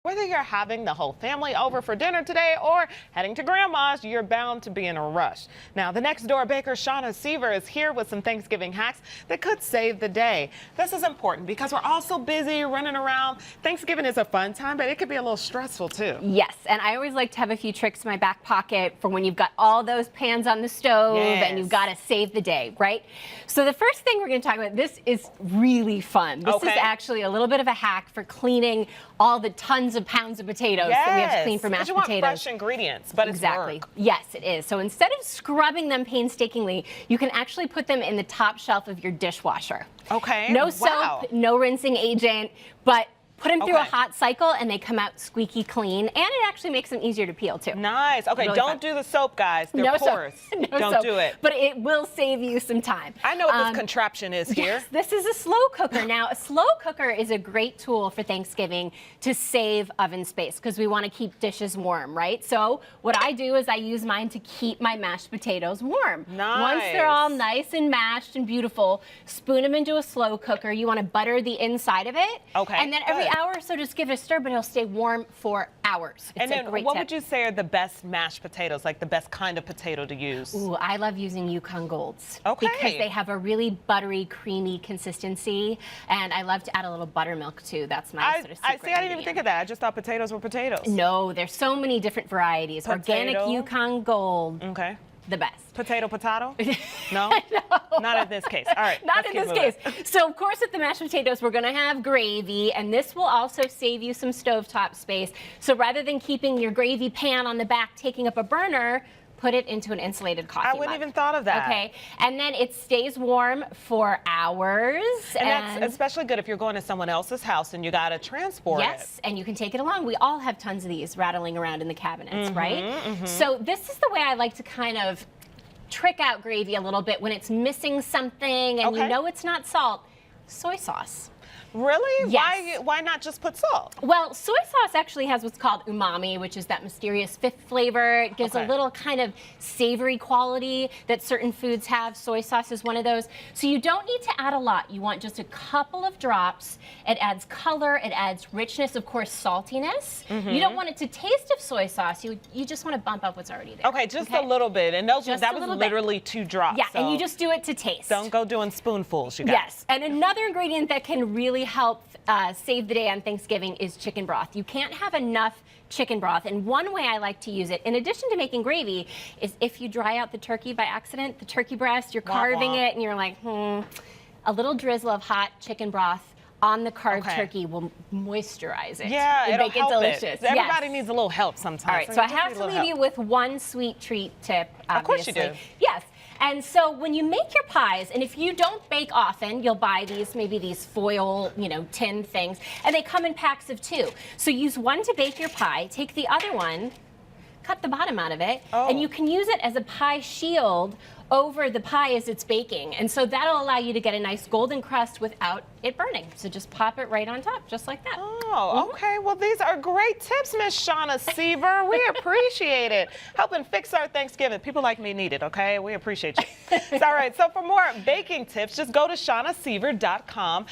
Whether you're having the whole family over for dinner today or heading to grandma's, you're bound to be in a rush. Now, the next door baker, Shauna Sever, is here with some Thanksgiving hacks that could save the day. This is important because we're all so busy running around. Thanksgiving is a fun time, but it could be a little stressful too. Yes, and I always like to have a few tricks in my back pocket for when you've got all those pans on the stove and you've got to save the day, right? So the first thing we're going to talk about, this is really fun. This is actually a little bit of a hack for cleaning all the tons of pounds of potatoes that we have to clean for mashed potatoes. You want fresh ingredients, but it's work. Yes, it is. So instead of scrubbing them painstakingly, you can actually put them in the top shelf of your dishwasher. Okay. No soap, no rinsing agent, but put them through a hot cycle and they come out squeaky clean, and it actually makes them easier to peel too. Nice. Okay, really don't do the soap, guys. They're porous. Don't do it. But it will save you some time. I know what this contraption is here. Yes, this is a slow cooker. Now, a slow cooker is a great tool for Thanksgiving to save oven space because we want to keep dishes warm, right? So what I do is I use mine to keep my mashed potatoes warm. Nice. Once they're all nice and mashed and beautiful, spoon them into a slow cooker. You want to butter the inside of it. Okay. And then every hour or so, just give it a stir, but it'll stay warm for hours. And then what would you say are the best mashed potatoes, like the best kind of potato to use? Ooh, I love using Yukon Golds. Okay. Because they have a really buttery, creamy consistency, and I love to add a little buttermilk too. That's my sort of secret I didn't even think of that. I just thought potatoes were potatoes. No, there's so many different varieties. Organic Yukon Gold. Okay. The best. Potato? No? No. Not in this case. All right. Not in this case. So, of course, with the mashed potatoes, we're going to have gravy, and this will also save you some stovetop space. So rather than keeping your gravy pan on the back taking up a burner, put it into an insulated coffee mug. I wouldn't even thought of that. Okay, and then it stays warm for hours. And that's especially good if you're going to someone else's house and you got to transport it. Yes, and you can take it along. We all have tons of these rattling around in the cabinets, right? So this is the way I like to kind of trick out gravy a little bit when it's missing something and you know it's not salt. Soy sauce. Really? Yes. Why not just put salt? Well, soy sauce actually has what's called umami, which is that mysterious fifth flavor. It gives a little kind of savory quality that certain foods have. Soy sauce is one of those. So you don't need to add a lot. You want just a couple of drops. It adds color. It adds richness, of course, saltiness. You don't want it to taste of soy sauce. You just want to bump up what's already there. Okay, just a little bit. And that was literally 2 drops. Yeah, and you just do it to taste. Don't go doing spoonfuls, you guys. Yes, and another ingredient that can really help save the day on Thanksgiving is chicken broth. You can't have enough chicken broth, and one way I like to use it, in addition to making gravy, is if you dry out the turkey by accident, the turkey breast, you're carving it, and you're like, a little drizzle of hot chicken broth on the carved turkey will moisturize it. Yeah, and make it delicious. Everybody needs a little help sometimes. All right, so I have to leave you with one sweet treat tip, obviously. Of course you do. Yes. And so when you make your pies, and if you don't bake often, you'll buy maybe these foil, tin things, and they come in packs of 2. So use one to bake your pie, take the other one, cut the bottom out of it, and you can use it as a pie shield over the pie as it's baking. And so that'll allow you to get a nice golden crust without it burning. So just pop it right on top, just like that. Oh, okay. Well, these are great tips, Miss Shauna Sever. We appreciate it. Helping fix our Thanksgiving. People like me need it, okay? We appreciate you. All right. So for more baking tips, just go to shaunasever.com.